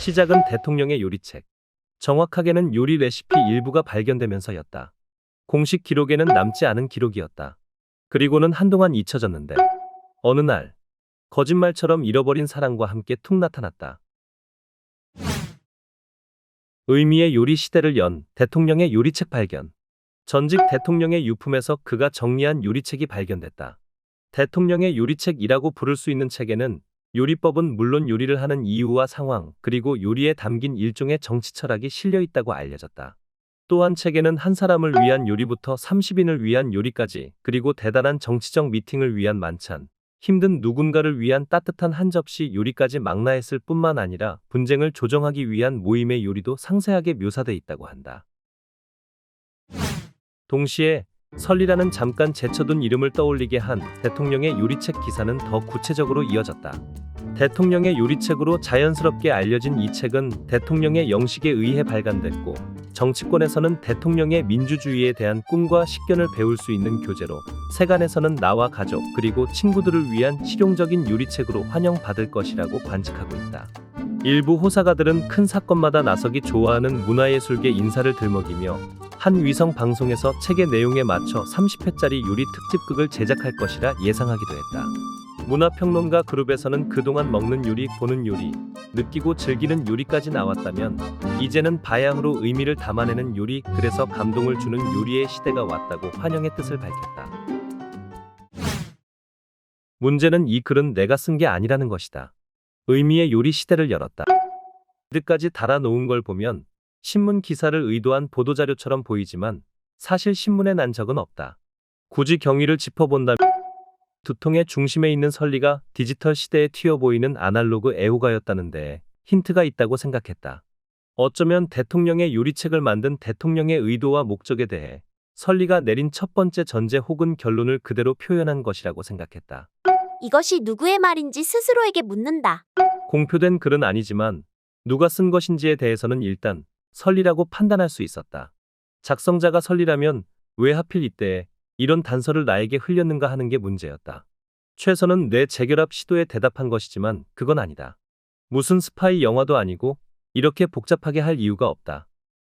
시작은 대통령의 요리책. 정확하게는 요리 레시피 일부가 발견되면서였다. 공식 기록에는 남지 않은 기록이었다. 그리고는 한동안 잊혀졌는데 어느 날 거짓말처럼 잃어버린 사랑과 함께 툭 나타났다. 의미의 요리 시대를 연 대통령의 요리책 발견. 전직 대통령의 유품에서 그가 정리한 요리책이 발견됐다. 대통령의 요리책이라고 부를 수 있는 책에는 요리법은 물론 요리를 하는 이유와 상황, 그리고 요리에 담긴 일종의 정치 철학이 실려 있다고 알려졌다. 또한 책에는 한 사람을 위한 요리부터 30인을 위한 요리까지, 그리고 대단한 정치적 미팅을 위한 만찬, 힘든 누군가를 위한 따뜻한 한 접시 요리까지 망라했을 뿐만 아니라 분쟁을 조정하기 위한 모임의 요리도 상세하게 묘사돼 있다고 한다. 동시에 설리라는 잠깐 제쳐둔 이름을 떠올리게 한 대통령의 요리책 기사는 더 구체적으로 이어졌다. 대통령의 요리책으로 자연스럽게 알려진 이 책은 대통령의 영식에 의해 발간됐고, 정치권에서는 대통령의 민주주의에 대한 꿈과 식견을 배울 수 있는 교재로, 세간에서는 나와 가족 그리고 친구들을 위한 실용적인 요리책으로 환영받을 것이라고 관측하고 있다. 일부 호사가들은 큰 사건마다 나서기 좋아하는 문화예술계 인사를 들먹이며 한 위성 방송에서 책의 내용에 맞춰 30회짜리 요리 특집극을 제작할 것이라 예상하기도 했다. 문화평론가 그룹에서는 그동안 먹는 요리, 보는 요리, 느끼고 즐기는 요리까지 나왔다면 이제는 바양으로 의미를 담아내는 요리, 그래서 감동을 주는 요리의 시대가 왔다고 환영의 뜻을 밝혔다. 문제는 이 글은 내가 쓴 게 아니라는 것이다. 의미의 요리 시대를 열었다. 이득까지 달아놓은 걸 보면 신문 기사를 의도한 보도자료처럼 보이지만 사실 신문에 난 적은 없다. 굳이 경위를 짚어본다면 두통의 중심에 있는 설리가 디지털 시대에 튀어 보이는 아날로그 애호가였다는데 힌트가 있다고 생각했다. 어쩌면 대통령의 요리책을 만든 대통령의 의도와 목적에 대해 설리가 내린 첫 번째 전제 혹은 결론을 그대로 표현한 것이라고 생각했다. 이것이 누구의 말인지 스스로에게 묻는다. 공표된 글은 아니지만 누가 쓴 것인지에 대해서는 일단 설리라고 판단할 수 있었다. 작성자가 설리라면 왜 하필 이때에 이런 단서를 나에게 흘렸는가 하는 게 문제였다. 최선은 내 재결합 시도에 대답한 것이지만 그건 아니다. 무슨 스파이 영화도 아니고 이렇게 복잡하게 할 이유가 없다.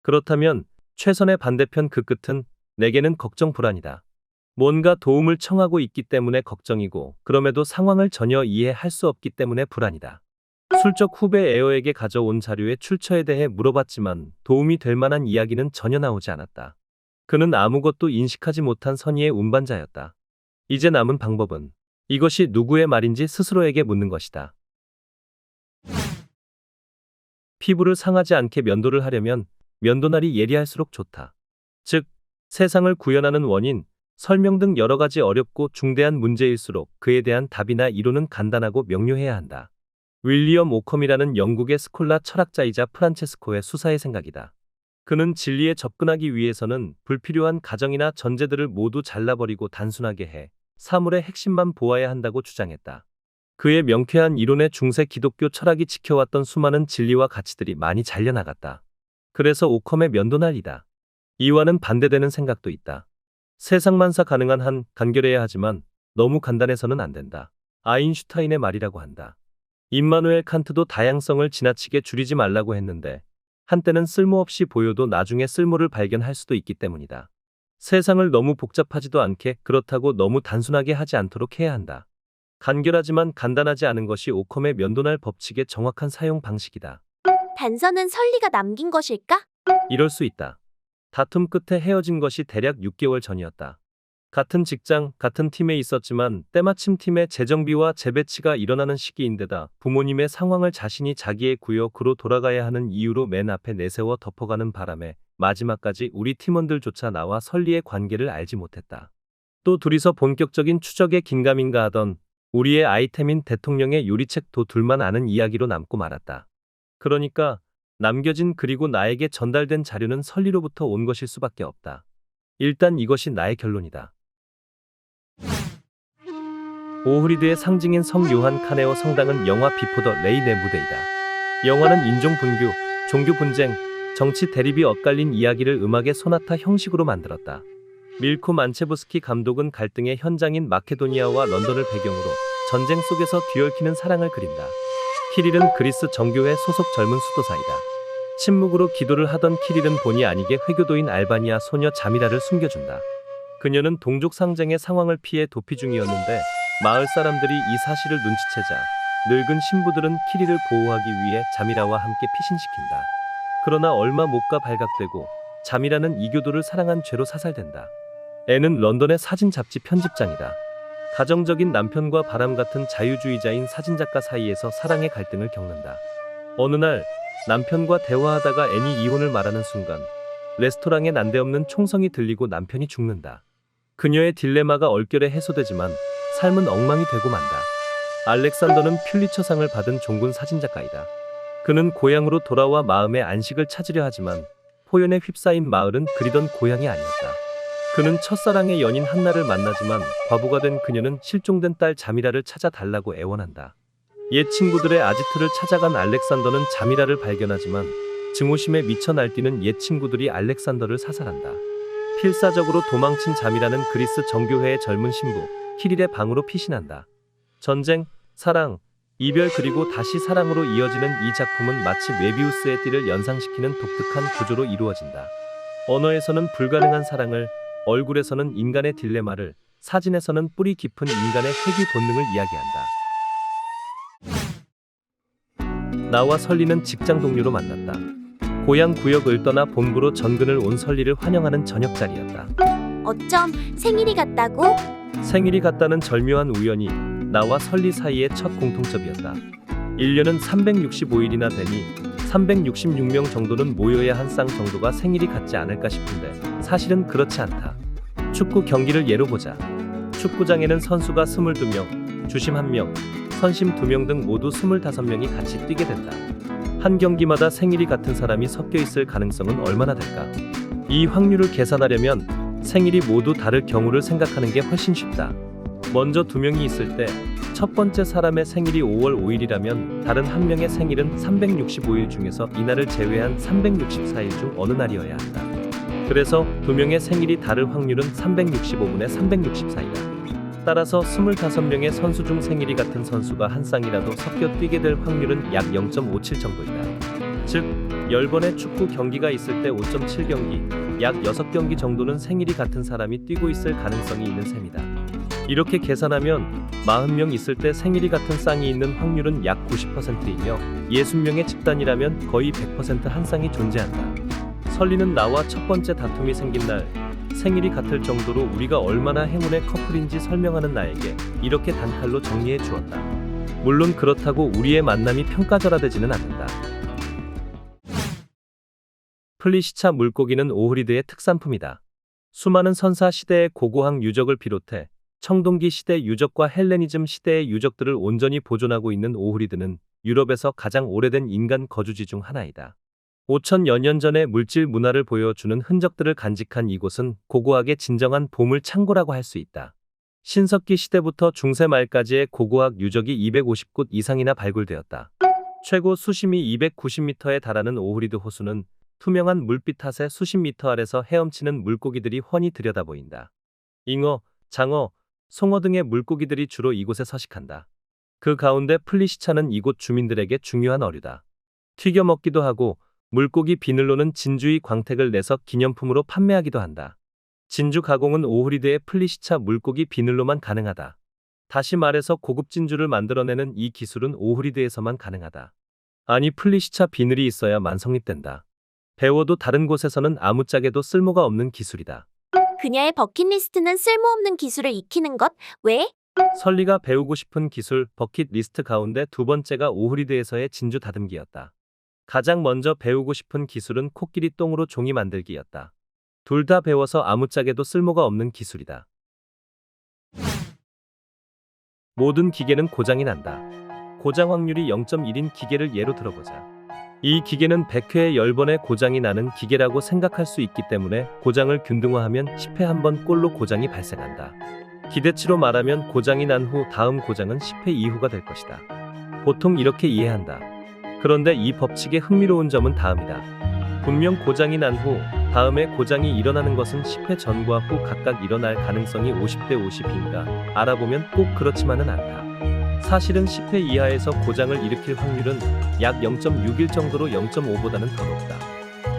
그렇다면 최선의 반대편 그 끝은 내게는 걱정 불안이다. 뭔가 도움을 청하고 있기 때문에 걱정이고, 그럼에도 상황을 전혀 이해할 수 없기 때문에 불안이다. 술적 후배 에어에게 가져온 자료의 출처에 대해 물어봤지만 도움이 될 만한 이야기는 전혀 나오지 않았다. 그는 아무것도 인식하지 못한 선의의 운반자였다. 이제 남은 방법은 이것이 누구의 말인지 스스로에게 묻는 것이다. 피부를 상하지 않게 면도를 하려면 면도날이 예리할수록 좋다. 즉, 세상을 구현하는 원인, 설명 등 여러 가지 어렵고 중대한 문제일수록 그에 대한 답이나 이론은 간단하고 명료해야 한다. 윌리엄 오컴이라는 영국의 스콜라 철학자이자 프란체스코의 수사의 생각이다. 그는 진리에 접근하기 위해서는 불필요한 가정이나 전제들을 모두 잘라버리고 단순하게 해 사물의 핵심만 보아야 한다고 주장했다. 그의 명쾌한 이론에 중세 기독교 철학이 지켜왔던 수많은 진리와 가치들이 많이 잘려나갔다. 그래서 오컴의 면도날이다. 이와는 반대되는 생각도 있다. 세상만사 가능한 한 간결해야 하지만 너무 간단해서는 안 된다. 아인슈타인의 말이라고 한다. 임마누엘 칸트도 다양성을 지나치게 줄이지 말라고 했는데 한때는 쓸모없이 보여도 나중에 쓸모를 발견할 수도 있기 때문이다. 세상을 너무 복잡하지도 않게, 그렇다고 너무 단순하게 하지 않도록 해야 한다. 간결하지만 간단하지 않은 것이 오컴의 면도날 법칙의 정확한 사용 방식이다. 단서는 설리가 남긴 것일까? 이럴 수 있다. 다툼 끝에 헤어진 것이 대략 6개월 전이었다. 같은 직장, 같은 팀에 있었지만 때마침 팀의 재정비와 재배치가 일어나는 시기인데다 부모님의 상황을 자신이 자기의 구역으로 돌아가야 하는 이유로 맨 앞에 내세워 덮어가는 바람에 마지막까지 우리 팀원들조차 나와 설리의 관계를 알지 못했다. 또 둘이서 본격적인 추적에 긴가민가 하던 우리의 아이템인 대통령의 요리책도 둘만 아는 이야기로 남고 말았다. 그러니까 남겨진 그리고 나에게 전달된 자료는 설리로부터 온 것일 수밖에 없다. 일단 이것이 나의 결론이다. 오흐리드의 상징인 성 요한 카네오 성당은 영화 비포 더 레인의 무대이다. 영화는 인종 분규, 종교 분쟁, 정치 대립이 엇갈린 이야기를 음악의 소나타 형식으로 만들었다. 밀코 만체부스키 감독은 갈등의 현장인 마케도니아와 런던을 배경으로 전쟁 속에서 뒤얽히는 사랑을 그린다. 키릴은 그리스 정교회 소속 젊은 수도사이다. 침묵으로 기도를 하던 키릴은 본의 아니게 회교도인 알바니아 소녀 자미라를 숨겨준다. 그녀는 동족 상쟁의 상황을 피해 도피 중이었는데 마을 사람들이 이 사실을 눈치채자 늙은 신부들은 키릴을 보호하기 위해 자미라와 함께 피신시킨다. 그러나 얼마 못 가 발각되고 자미라는 이교도를 사랑한 죄로 사살된다. 애는 런던의 사진 잡지 편집장이다. 가정적인 남편과 바람 같은 자유주의자인 사진작가 사이에서 사랑의 갈등을 겪는다. 어느 날 남편과 대화하다가 앤이 이혼을 말하는 순간 레스토랑에 난데없는 총성이 들리고 남편이 죽는다. 그녀의 딜레마가 얼결에 해소되지만 삶은 엉망이 되고 만다. 알렉산더는 퓰리처상을 받은 종군 사진작가이다. 그는 고향으로 돌아와 마음의 안식을 찾으려 하지만 포연에 휩싸인 마을은 그리던 고향이 아니었다. 그는 첫사랑의 연인 한나를 만나지만 과부가 된 그녀는 실종된 딸 자미라를 찾아달라고 애원한다. 옛 친구들의 아지트를 찾아간 알렉산더는 자미라를 발견하지만 증오심에 미쳐 날뛰는 옛 친구들이 알렉산더를 사살한다. 필사적으로 도망친 자미라는 그리스 정교회의 젊은 신부 키릴의 방으로 피신한다. 전쟁, 사랑, 이별 그리고 다시 사랑으로 이어지는 이 작품은 마치 메비우스의 띠를 연상시키는 독특한 구조로 이루어진다. 언어에서는 불가능한 사랑을, 얼굴에서는 인간의 딜레마를, 사진에서는 뿌리 깊은 인간의 회귀 본능을 이야기한다. 나와 설리는 직장 동료로 만났다. 고향 구역을 떠나 본부로 전근을 온 설리를 환영하는 저녁자리였다. 어쩜 생일이 같다고? 생일이 같다는 절묘한 우연이 나와 설리 사이의 첫 공통점이었다. 1년은 365일이나 되니 366명 정도는 모여야 한 쌍 정도가 생일이 같지 않을까 싶은데 사실은 그렇지 않다. 축구 경기를 예로 보자. 축구장에는 선수가 22명, 주심 1명, 선심 2명 등 모두 25명이 같이 뛰게 된다. 한 경기마다 생일이 같은 사람이 섞여 있을 가능성은 얼마나 될까? 이 확률을 계산하려면 생일이 모두 다를 경우를 생각하는 게 훨씬 쉽다. 먼저 2명이 있을 때 첫 번째 사람의 생일이 5월 5일이라면 다른 한 명의 생일은 365일 중에서 이날을 제외한 364일 중 어느 날이어야 한다. 그래서 2명의 생일이 다를 확률은 365분의 364이다. 따라서 25명의 선수 중 생일이 같은 선수가 한 쌍이라도 섞여 뛰게 될 확률은 약 0.57 정도이다. 즉 10번의 축구 경기가 있을 때 5.7경기, 약 6경기 정도는 생일이 같은 사람이 뛰고 있을 가능성이 있는 셈이다. 이렇게 계산하면 40명 있을 때 생일이 같은 쌍이 있는 확률은 약 90%이며 60명의 집단이라면 거의 100% 한 쌍이 존재한다. 설리는 나와 첫 번째 다툼이 생긴 날 생일이 같을 정도로 우리가 얼마나 행운의 커플인지 설명하는 나에게 이렇게 단칼로 정리해 주었다. 물론 그렇다고 우리의 만남이 평가절하되지는 않는다. 플리시차 물고기는 오흐리드의 특산품이다. 수많은 선사 시대의 고고학 유적을 비롯해 청동기 시대 유적과 헬레니즘 시대의 유적들을 온전히 보존하고 있는 오흐리드는 유럽에서 가장 오래된 인간 거주지 중 하나이다. 5천여 년 전의 물질 문화를 보여주는 흔적들을 간직한 이곳은 고고학의 진정한 보물 창고라고 할 수 있다. 신석기 시대부터 중세 말까지의 고고학 유적이 250곳 이상이나 발굴되었다. 최고 수심이 290m에 달하는 오흐리드 호수는 투명한 물빛 탓에 수십 미터 아래서 헤엄치는 물고기들이 훤히 들여다보인다. 잉어, 장어, 송어 등의 물고기들이 주로 이곳에 서식한다. 그 가운데 플리시차는 이곳 주민들에게 중요한 어류다. 튀겨 먹기도 하고 물고기 비늘로는 진주의 광택을 내서 기념품으로 판매하기도 한다. 진주 가공은 오흐리드의 플리시차 물고기 비늘로만 가능하다. 다시 말해서 고급 진주를 만들어내는 이 기술은 오흐리드에서만 가능하다. 아니 플리시차 비늘이 있어야만 성립된다. 배워도 다른 곳에서는 아무짝에도 쓸모가 없는 기술이다. 그녀의 버킷리스트는 쓸모없는 기술을 익히는 것? 왜? 설리가 배우고 싶은 기술 버킷리스트 가운데 두 번째가 오흐리드에서의 진주 다듬기였다. 가장 먼저 배우고 싶은 기술은 코끼리 똥으로 종이 만들기였다. 둘 다 배워서 아무짝에도 쓸모가 없는 기술이다. 모든 기계는 고장이 난다. 고장 확률이 0.1인 기계를 예로 들어보자. 이 기계는 100회에 10번의 고장이 나는 기계라고 생각할 수 있기 때문에 고장을 균등화하면 10회 한 번 꼴로 고장이 발생한다. 기대치로 말하면 고장이 난 후 다음 고장은 10회 이후가 될 것이다. 보통 이렇게 이해한다. 그런데 이 법칙의 흥미로운 점은 다음이다. 분명 고장이 난 후 다음에 고장이 일어나는 것은 10회 전과 후 각각 일어날 가능성이 50대 50인가 알아보면 꼭 그렇지만은 않다. 사실은 10회 이하에서 고장을 일으킬 확률은 약 0.61 정도로 0.5보다는 더 높다.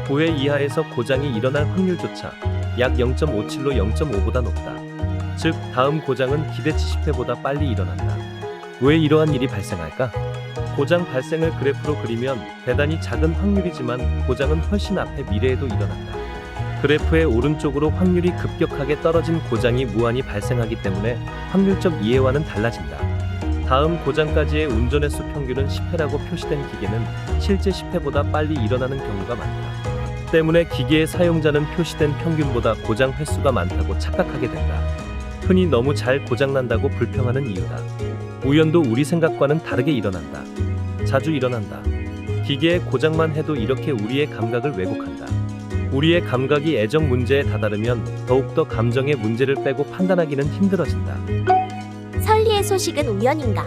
9회 이하에서 고장이 일어날 확률조차 약 0.57로 0.5보다 높다. 즉, 다음 고장은 기대치 10회보다 빨리 일어난다. 왜 이러한 일이 발생할까? 고장 발생을 그래프로 그리면 대단히 작은 확률이지만 고장은 훨씬 앞에 미래에도 일어난다. 그래프의 오른쪽으로 확률이 급격하게 떨어진 고장이 무한히 발생하기 때문에 확률적 이해와는 달라진다. 다음 고장까지의 운전의 수 평균은 10회라고 표시된 기계는 실제 10회보다 빨리 일어나는 경우가 많다. 때문에 기계의 사용자는 표시된 평균보다 고장 횟수가 많다고 착각하게 된다. 흔히 너무 잘 고장난다고 불평하는 이유다. 우연도 우리 생각과는 다르게 일어난다. 자주 일어난다. 기계의 고장만 해도 이렇게 우리의 감각을 왜곡한다. 우리의 감각이 애정 문제에 다다르면 더욱더 감정의 문제를 빼고 판단하기는 힘들어진다. 설리의 소식은 우연인가?